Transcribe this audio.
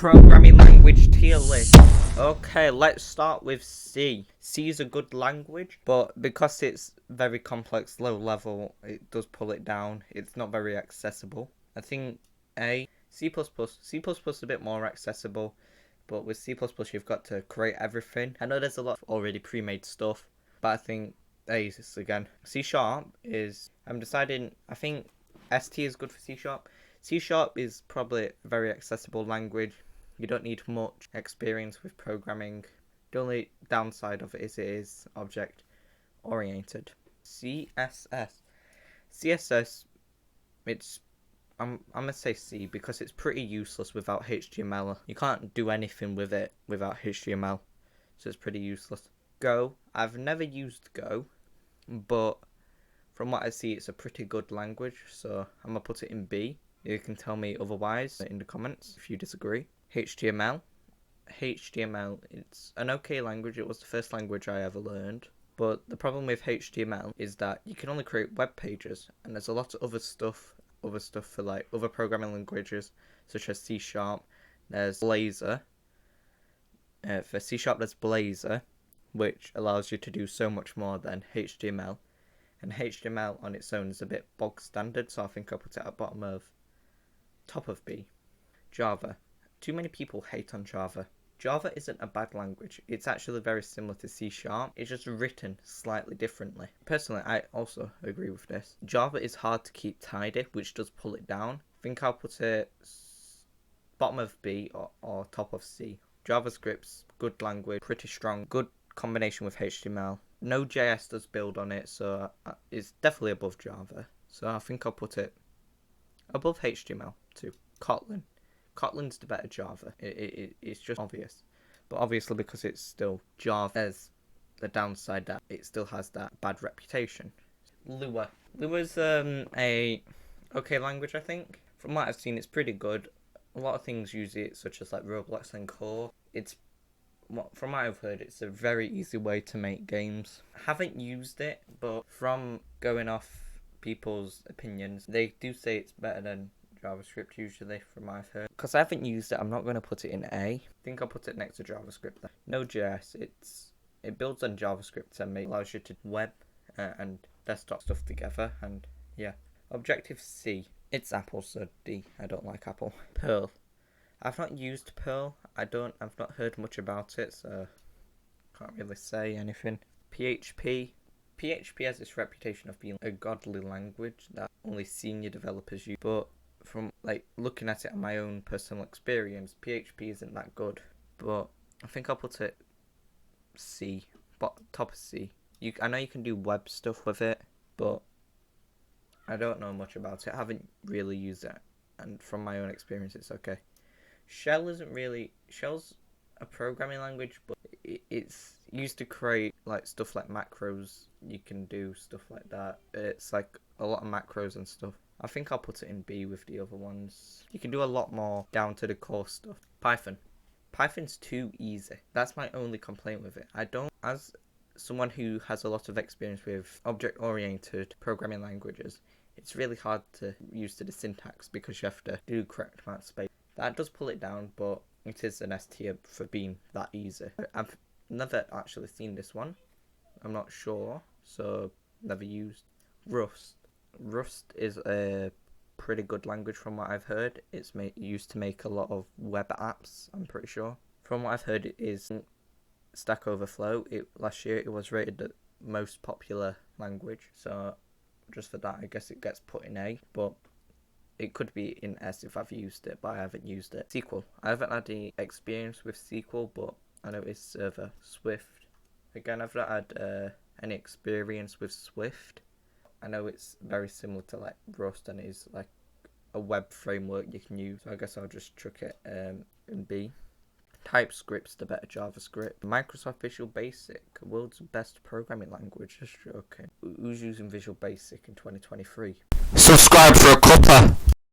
Programming language tier list. Okay, let's start with C. C is a good language, but because it's very complex, low level, it does pull it down. It's not very accessible. I think A. C++. C++ is a bit more accessible, but with C++ you've got to create everything. I know there's a lot of already pre-made stuff, but I think A is again. C# is, I'm deciding, I think ST is good for C#. C# is probably a very accessible language. You don't need much experience with programming. The only downside of it is object oriented. CSS. CSS, it's I'm gonna say C because it's pretty useless without HTML. You can't do anything with it without HTML, so it's pretty useless. Go. I've never used Go, but from what I see, it's a pretty good language, so I'm gonna put it in B. You can tell me otherwise in the comments if you disagree. HTML. HTML, it's an okay language. It was the first language I ever learned. But the problem with HTML is that you can only create web pages, and there's a lot of other stuff for like other programming languages, such as C#. There's Blazor. For C#, there's Blazor, which allows you to do so much more than HTML. And HTML on its own is a bit bog standard, so I think I'll put it at top of B. Java. Too many people hate on Java. Java isn't a bad language. It's actually very similar to C#. It's just written slightly differently. Personally, I also agree with this. Java is hard to keep tidy, which does pull it down. I think I'll put it bottom of B or top of C. JavaScript's good language, pretty strong, good combination with HTML. Node.js does build on it, so it's definitely above Java. So I think I'll put it above HTML too. Kotlin. Kotlin's the better Java. It's just obvious. But obviously because it's still Java, there's the downside that it still has that bad reputation. Lua. Lua's a okay language, I think. From what I've seen, it's pretty good. A lot of things use it, such as like Roblox and Core. From what I've heard, it's a very easy way to make games. I haven't used it, but from going off people's opinions, they do say it's better than JavaScript usually, from what I've heard. Because I haven't used it, I'm not going to put it in A. I think I'll put it next to JavaScript then. Node.js, it builds on JavaScript and allows you to web and desktop stuff together, and yeah. Objective-C, it's Apple, so D. I don't like Apple. Perl. I've not used Perl. I've not heard much about it, so can't really say anything. PHP. PHP has this reputation of being a godly language that only senior developers use, but from like looking at it on my own personal experience, PHP isn't that good. But I think I'll put it C, top of C. I know you can do web stuff with it, but I don't know much about it. I haven't really used it, and from my own experience, it's okay. Shell's a programming language, but it's used to create like stuff like macros. You can do stuff like that. It's like a lot of macros and stuff. I think I'll put it in B with the other ones. You can do a lot more down to the core stuff. Python. Python's too easy. That's my only complaint with it. As someone who has a lot of experience with object-oriented programming languages, it's really hard to use to the syntax because you have to do correct amount of space. That does pull it down, but it is an S tier for being that easy. I've never actually seen this one. I'm not sure, so never used. Rust. Rust is a pretty good language from what I've heard. It's used to make a lot of web apps, I'm pretty sure. From what I've heard, it is Stack Overflow. Last year it was rated the most popular language, so just for that I guess it gets put in A, but it could be in S if I've used it, but I haven't used it. SQL. I haven't had any experience with SQL, but I know it's server. Swift. Again, I've not had any experience with Swift. I know it's very similar to like Rust, and it is like a web framework you can use. So I guess I'll just chuck it in B. TypeScript's the better JavaScript. Microsoft Visual Basic, world's best programming language. Just joking. Who's using Visual Basic in 2023? Subscribe for a cuppa.